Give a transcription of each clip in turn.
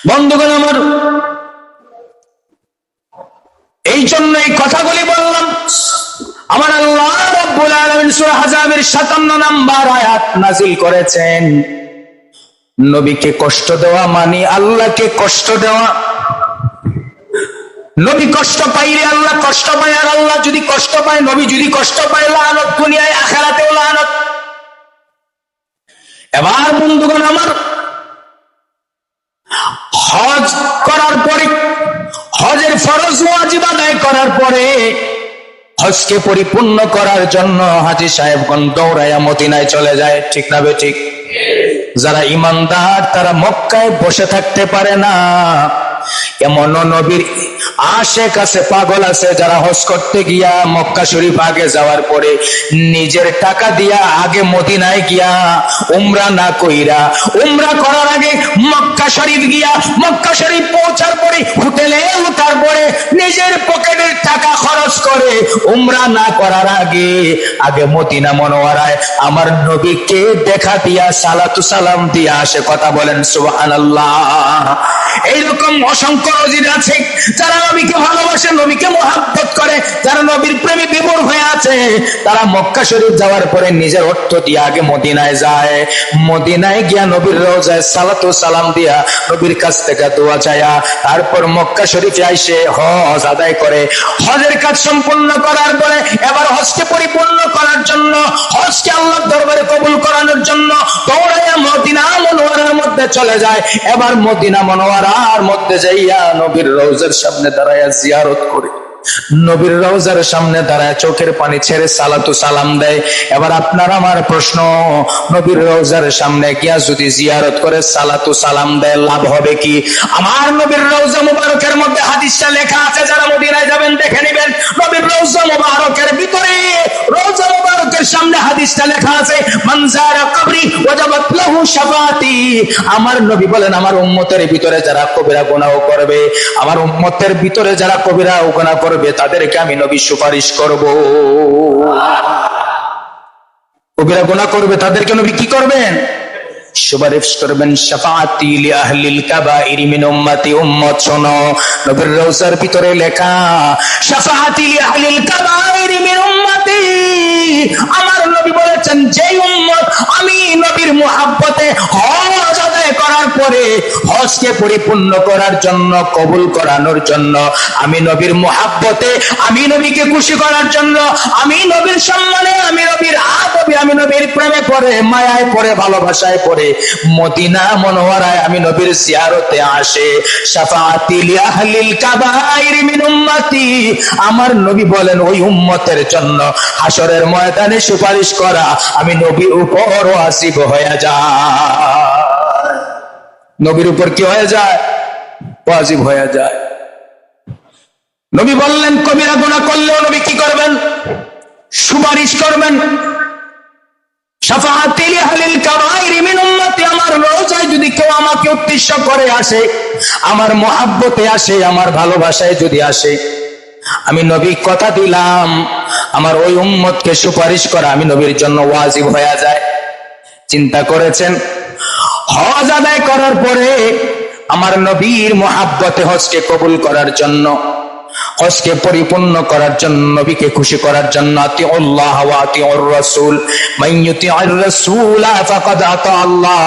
বন্ধুগণ আমার, এই জন্য এই কথাগুলি বললাম। আমার আল্লাহ রাব্বুল আলামিন সূরা আহজাবের 57 নম্বর আয়াত নাযিল করেছেন, নবীকে কষ্ট দেওয়া মানে আল্লাহকে কষ্ট দেওয়া। নবী কষ্ট পাইলে আল্লাহ কষ্ট পায়, আর আল্লাহ যদি কষ্ট পায়, নবী যদি কষ্ট পায়, লানত দুনিয়ায় আখিরাতেও লানত। এবার বন্ধুগণ আমার, হজ করার পরে, হজের ফরজ ওয়াজিব আদায় করার পরে হজকে পরিপূর্ণ করার জন্য হাজী সাহেবগণ দৌড়াইয়া মদিনায় চলে যায়। ঠিক না বে ঠিক? যারা ইমানদার তারা মক্কায় বসে থাকতে পারে না। এমন নবীর আশেক আছে, পাগল আছে, যারা হজ করতে গিয়া মক্কা শরীফ আগে যাওয়ার পরে নিজের টাকা দিয়া আগে মদিনায় গিয়া উমরা না কইরা, উমরা করার আগে মক্কা শরীফ গিয়া মক্কা শরীফ পৌঁছার পরে হোটেলে ওঠার পরে নিজের পকেটের টাকা খরচ করে উমরা না করার আগে আগে মদিনা মুনাওয়ারায় আমার নবীকে দেখা দিয়া সালাতু সালাম দিয়া আসে। কথা বলেন সুবহানাল্লাহ। এইরকম অসংখ্য নজির আছে। যারা নবীকে ভালোবাসে, নবীকে মহব্বত করে, যারা নবীর প্রেমে বিভোর হয়ে আছে, তারা মক্কা শরীফ যাওয়ার পরে নিজের অর্থ দিয়ে আগে মদিনায় যায়। মদিনায় গিয়া নবীর রওজায় সালাতু সালাম দিয়া নবীর কাছ থেকে দোয়া চায়া তারপর মক্কা শরীফে আইসে হজ আদায় করে। হজের কাজ সম্পূর্ণ করার পরে এবার হজকে পরিপূর্ণ করার জন্য, হজকে আল্লাহর দরবারে কবুল করানোর জন্য দৌড়াইয়া মদিনা মুনাওয়ারার মধ্যে চলে যায়। এবার মদিনা মুনাওয়ারার মধ্যে যাইয়া নবীর রওজার সামনে দাঁড়ায়া জিয়ারত করে, নবীর রওজার সামনে দাঁড়ায় চোখের পানি ছেড়ে সালাতু সালাম দেয়। এবার আপনার আমার প্রশ্ন, নবীর রওজার সামনে গিয়া যদি জিয়ারত করে সালাতু সালাম দেয় লাভ হবে কি? আমার নবীর রওজা মুবারকের মধ্যে হাদিসটা লেখা আছে, যারা মদিনায় যাবেন দেখে নেবেন। নবীর রওজা মুবারকের ভিতরে, রওজা মুবারকের সামনে হাদিসটা লেখা আছে, মান যারা কবরি ওয়াজাবাত লাহু শাফাআতি। আমার নবী বলেন, আমার উম্মতের ভিতরে যারা কবিরা গুনাহ করবে, আমার উম্মতের ভিতরে যারা কবিরা গুনাহ করবে তাদেরকে আমি নবী সুপারিশ করব। কবিরা গুনাহ করবে তাদেরকে নবী কি করবেন? সুপারিশ করবেন। শাফাআতি লি আহলিল কাবাইরি মিন উম্মতি। উম্মত শোনো, নবীর রওজার ভিতরে লেখা শাফাআতি লি আহলিল কাবাইরি মিন উম্মতি। আমার নবী বলেছেন, যে উম্মত আমি নবীর মুহাব্বতে হজ আদায় করার পরে হজকে পরিপূর্ণ করার জন্য, কবুল করানোর জন্য, আমি নবীর মুহাব্বতে, আমি নবীকে খুশি করার জন্য, আমি নবীর সম্মানে, আমি নবীর আদবে, আমি নবীর প্রেমে পড়ে, মায়ায় পড়ে, ভালোবাসায় পড়ে মদিনা মুনাওয়ারায় আমি নবীর জিয়ারতে আসে। শাফাআতি লি আহলিল কাবাইরি মিন উম্মতি। আমার নবী বলেন, ওই উম্মতের জন্য হাসরের ময়দানে সুপারিশ করা আমি নবীর উপর ওয়াজিব হয়ে যায়। নবীর উপর কি হয়ে যায়? ওয়াজিব হয়ে যায়। নবী বললেন, কবিরা গুনাহ করলেও নবী কি করবেন? সুপারিশ করবেন। শাফাআতি লি আহলিল কাবাইরি মিন উম্মতি। আমার রওজায় যদি কেউ আমাকে উদ্দেশ্য করে আসে, আমার মহব্বতে আসে, আমার ভালোবাসায় যদি আসে, আমি নবী কথা দিলাম আমার ওই উম্মতকে সুপারিশ করা আমি নবীর জন্য ওয়াজিব হয়ে যায়। চিন্তা করেছেন, হজ আদায় করার পরে আমার নবীর মহব্বতে হজকে কবুল করার জন্য, হজকে পরিপূর্ণ করার জন্য, নবীকে খুশি করার জন্য, আতিউল্লাহ ওয়া আতিউর রাসূল, মান ইউতিউর রাসূল ফাকাদ আতা আল্লাহ।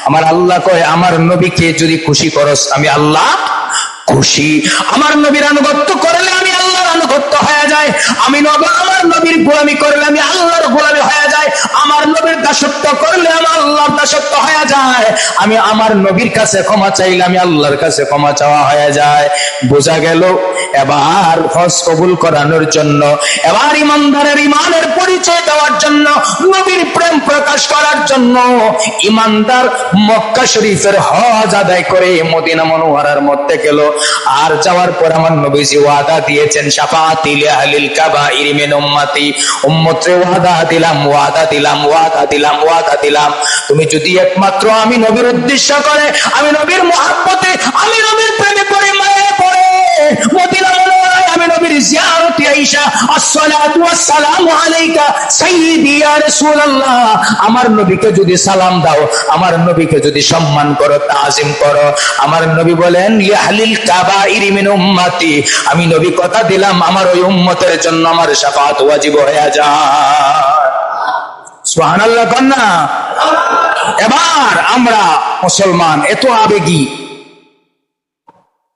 আমার আল্লাহ কয়, আমার নবীকে যদি খুশি করস আমি আল্লাহ খুশি। আমার নবীর আনুগত্য করলে আমি আল্লাহর আনুগত্য হয়ে যায়। আমি আমার নবীর গোলামি করলে আমি আল্লাহর গোলামি হয়ে যায়। আমার নবীর দাসত্ব করলে আমার আল্লাহর দাসত্ব হয়ে যায়। আমি আমার নবীর কাছে ক্ষমা চাইলে আমি আল্লাহর কাছে ক্ষমা চাওয়া হয়ে যায়। বোঝা গেল, এবার হজ কবুল করানোর জন্য, এবার ইমানদারের ইমানের পরিচয় দেওয়ার জন্য, নবীর প্রেম প্রকাশ করার জন্য ইমানদার মক্কা শরীফের হজ আদায় করে মদিনা মুনাওয়ারার মধ্যে গেল। আর যাওয়ার পর আমার নবীজি ওয়াদা দিয়েছেন, শাফাআতি লি আহলিল কাবাইরি মিন উম্মতি। উম্মতরে ওয়াদা দিলাম, ওয়াদা দিলাম, ওয়াদা দিলাম, ওয়াদা দিলাম, তুমি যদি একমাত্র আমি নবীর উদ্দেশ্য করে, আমি নবীর মহব্বতে, আমি নবীর প্রেমে পড়ে, মায়ায় পড়ে মদিনা মুনাওয়ারায় আমি নবীর জিয়ারতে আয়েশা, আসসালাতু ওয়াসসালামু আলাইকা সাইয়্যিদি ইয়া রাসূলুল্লাহ, আমার নবীকে যদি সালাম দাও, আমার নবীকে যদি সম্মান করো, তাজিম করো। আমার নবী বলেন, ইয়াহলিল কাবাইরি মিন উম্মতি, আমি নবী কথা দিলাম আমার ওই উম্মতের জন্য আমার শাফাআত ওয়াজিব হয়ে যায়। সুবহানাল্লাহ কন্যা। এবার আমরা মুসলমান এত আবেগী,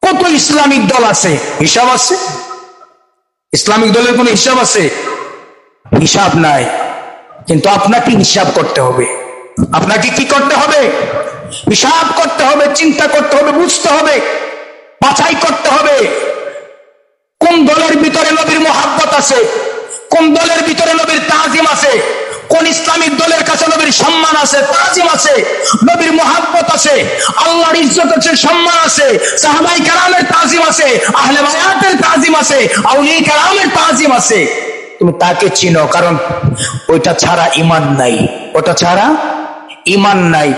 কত ইসলামিক দল আছে, হিসাব আছে? ইসলামিক দলের কোন হিসাব আছে? হিসাব নাই। কিন্তু আপনাকে হিসাব করতে হবে। আপনাকে কি করতে হবে? হিসাব করতে হবে, চিন্তা করতে হবে, বুঝতে হবে, বাছাই করতে হবে কোন দলের ভিতরে নবীর মুহাব্বত আছে, কোন দলের ভিতরে নবীর তাজিম আছে, কোন ইসলামিক দলের কাছে নবীর সম্মান আছে, তাজিম আছে, নবীর মুহাব্বত আছে, আল্লাহর ইজ্জত আছে, সম্মান আছে, সাহাবায়ে কেরামের তাজিম আছে, আহলে বায়াতের তাজিম আছে, আউলিয়া কেরামের তাজিম আছে। তুমি তাকে চিনো, কারণ ওইটা ছাড়া ঈমান নাই, ওটা ছাড়া ঈমান নাই।